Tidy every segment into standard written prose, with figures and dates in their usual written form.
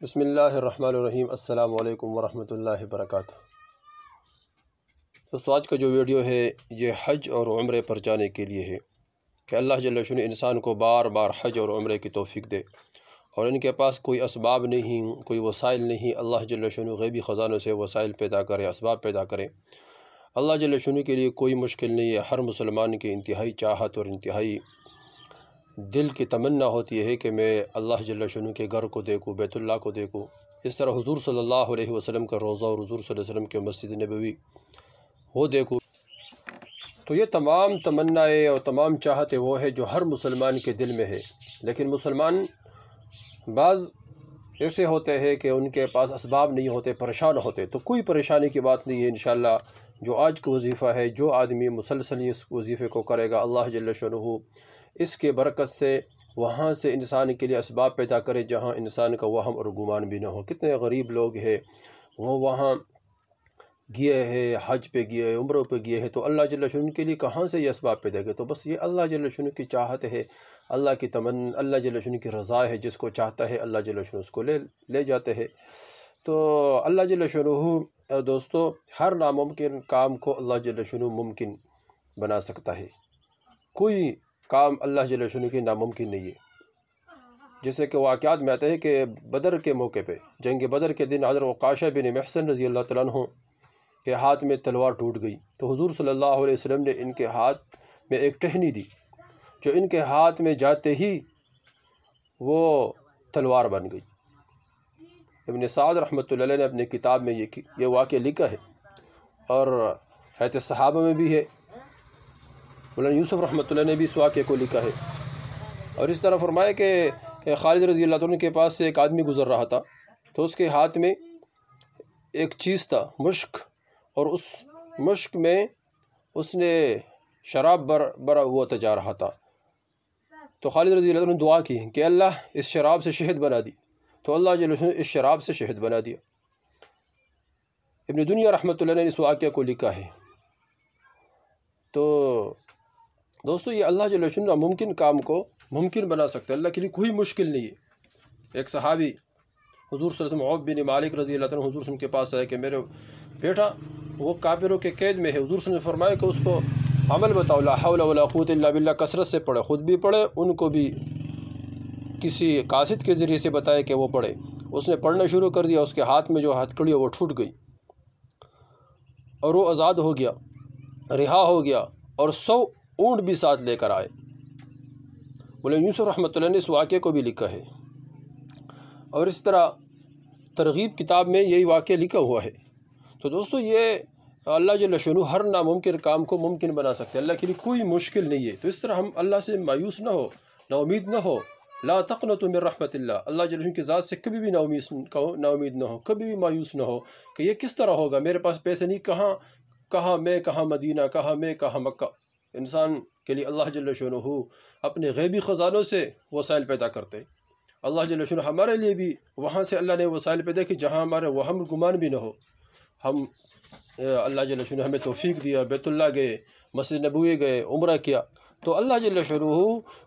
بسم اللہ الرحمن الرحیم۔ السلام علیکم ورحمۃ اللہ وبرکاتہ۔ دوستو، آج کا جو ویڈیو ہے یہ حج اور عمرے پر جانے کے لیے ہے کہ اللہ جل شانہ انسان کو بار بار حج اور عمرے کی توفیق دے، اور ان کے پاس کوئی اسباب نہیں، کوئی وسائل نہیں۔ اللہ جل شانہ غیبی خزانوں سے وسائل پیدا کرے، اسباب پیدا کرے۔ اللہ جل شانہ کے لیے کوئی مشکل نہیں ہے۔ ہر مسلمان کی انتہائی چاہت اور انتہائی دل کی تمنا ہوتی ہے کہ میں اللہ جل شانہ کے گھر کو دیکھوں، بیت اللہ کو دیکھوں۔ اس طرح حضور صلی اللہ علیہ وسلم کا روضہ اور حضور صلی اللہ علیہ وسلم کے مسجد نبوی وہ دیکھوں۔ تو یہ تمام تمنائیں اور تمام چاہتیں وہ ہے جو ہر مسلمان کے دل میں ہے، لیکن مسلمان بعض ایسے ہوتے ہیں کہ ان کے پاس اسباب نہیں ہوتے، پریشان ہوتے۔ تو کوئی پریشانی کی بات نہیں ہے۔ انشاءاللہ جو آج کا وظیفہ ہے، جو آدمی مسلسل اس وظیفے کو کرے گا، اللہ جل شانہ اس کے برکت سے وہاں سے انسان کے لیے اسباب پیدا کرے جہاں انسان کا وہم اور گمان بھی نہ ہو۔ کتنے غریب لوگ ہیں وہ وہاں گئے ہیں، حج پہ گئے ہیں، عمروں پہ گئے ہیں، تو اللہ جل شانہ کے لیے کہاں سے یہ اسباب پیدا کرے؟ تو بس یہ اللہ جل شانہ کی چاہت ہے، اللہ کی تمنا، اللہ جل شانہ کی رضا ہے۔ جس کو چاہتا ہے اللہ جل شانہ اس کو لے جاتے ہیں۔ تو اللہ جل شانہ دوستو ہر ناممکن کام کو اللہ جل شانہ ممکن بنا سکتا ہے۔ کوئی کام اللہ جل شانہ کے ناممکن نہیں ہے۔ جیسے کہ واقعات میں آتا ہے کہ بدر کے موقع پہ، جنگ بدر کے دن حضرت عکاشہ بن محصن رضی اللہ تعالیٰ عنہ کے ہاتھ میں تلوار ٹوٹ گئی، تو حضور صلی اللہ علیہ وسلم نے ان کے ہاتھ میں ایک ٹہنی دی، جو ان کے ہاتھ میں جاتے ہی وہ تلوار بن گئی۔ ابن سعد رحمۃ اللہ علیہ نے اپنے کتاب میں یہ واقعہ لکھا ہے، اور حیات صحابہ میں بھی ہے۔ مولانا یوسف رحمۃ اللہ نے بھی اس واقعے کو لکھا ہے، اور اس طرح فرمایا کہ خالد رضی اللہ عنہ کے پاس سے ایک آدمی گزر رہا تھا، تو اس کے ہاتھ میں ایک چیز تھا، مشک، اور اس مشک میں اس نے شراب بھرا ہوا جا رہا تھا۔ تو خالد رضی اللہ عنہ نے دعا کی کہ اللہ اس شراب سے شہد بنا دی، تو اللہ جل شانہ اس شراب سے شہد بنا دیا۔ ابن دنیا رحمۃ اللہ نے اس واقعہ کو لکھا ہے۔ تو دوستو یہ اللہ جل شانہ ناممکن کام کو ممکن بنا سکتا ہے۔ اللہ کے لیے کوئی مشکل نہیں ہے۔ ایک صحابی حضور صلی اللہ علیہ وسلم عوف بن مالک رضی اللہ عنہ حضور صلی اللہ علیہ وسلم کے پاس آئے کہ میرے بیٹا وہ کافروں کے قید میں ہے۔ حضور صلی اللہ علیہ وسلم نے فرمایا کہ اس کو عمل بتاؤ، لا حول ولا قوت الا باللہ، کثرت سے پڑھے، خود بھی پڑھے، ان کو بھی کسی قاصد کے ذریعے سے بتائے کہ وہ پڑھے۔ اس نے پڑھنا شروع کر دیا، اس کے ہاتھ میں جو ہتھکڑی ہے وہ ٹوٹ گئی، اور وہ آزاد ہو گیا، رہا ہو گیا، اور 100 اونٹ بھی ساتھ لے کر آئے۔ مولانا یوسف رحمۃ اللہ نے اس واقعے کو بھی لکھا ہے، اور اس طرح ترغیب کتاب میں یہی واقعہ لکھا ہوا ہے۔ تو دوستو یہ اللہ جل شانہ ہر ناممکن کام کو ممکن بنا سکتے ہیں۔ اللہ کے لیے کوئی مشکل نہیں ہے۔ تو اس طرح ہم اللہ سے مایوس نہ ہو، نا امید نہ ہو۔ لا تقنطوا من رحمت اللہ، اللہ جل شانہ کی ذات سے کبھی بھی نا امید نہ ہو، کبھی بھی مایوس نہ ہو کہ یہ کس طرح ہوگا، میرے پاس پیسے نہیں، کہاں میں، کہاں مدینہ، کہاں میں، کہاں مکہ۔ انسان کے لیے اللہ جل شانہ اپنے غیبی خزانوں سے وسائل پیدا کرتے ہیں۔ اللہ جل شانہ ہمارے لیے بھی وہاں سے اللہ نے وسائل پیدا کی جہاں ہمارے وہم گمان بھی نہ ہو۔ ہم اللہ جل شانہ ہمیں توفیق دیا، بیت اللہ گئے، مسجد نبوی گئے، عمرہ کیا، تو اللہ جل شانہ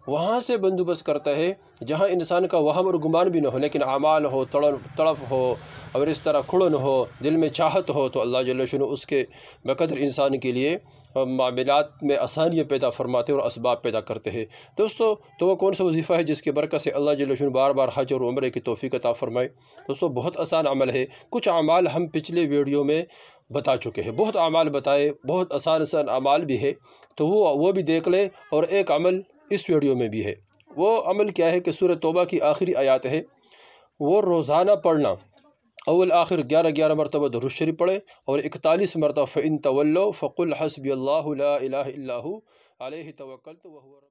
وہاں سے بندوبست کرتا ہے جہاں انسان کا وہم اور گمان بھی نہ ہو، لیکن اعمال ہو، تڑف ہو، اور اس طرح کھڑن ہو، دل میں چاہت ہو، تو اللہ جل شانہ اس کے بقدر انسان کے لیے معاملات میں آسانیاں پیدا فرماتے اور اسباب پیدا کرتے ہیں۔ دوستو تو وہ کون سا وظیفہ ہے جس کے برکت سے اللہ جل شانہ بار بار حج اور عمرے کی توفیق عطا فرمائے؟ دوستو بہت آسان عمل ہے۔ کچھ اعمال ہم پچھلے ویڈیو میں بتا چکے ہیں، بہت اعمال بتائے، بہت آسان اعمال بھی ہے، تو وہ بھی دیکھ لیں۔ اور ایک عمل اس ویڈیو میں بھی ہے۔ وہ عمل کیا ہے کہ سورہ توبہ کی آخری آیات ہے، وہ روزانہ پڑھنا، اول آخر 11 مرتبہ درود شریف پڑھے، اور 41 مرتبہ فَإِن تَوَلَّوْا فَقُلْ حَسْبِيَ اللَّهُ لَا إِلَهَ إِلَّا هُوَ عَلَيْهِ تَوَكَّلْتُ وَهُوَ رَبُّ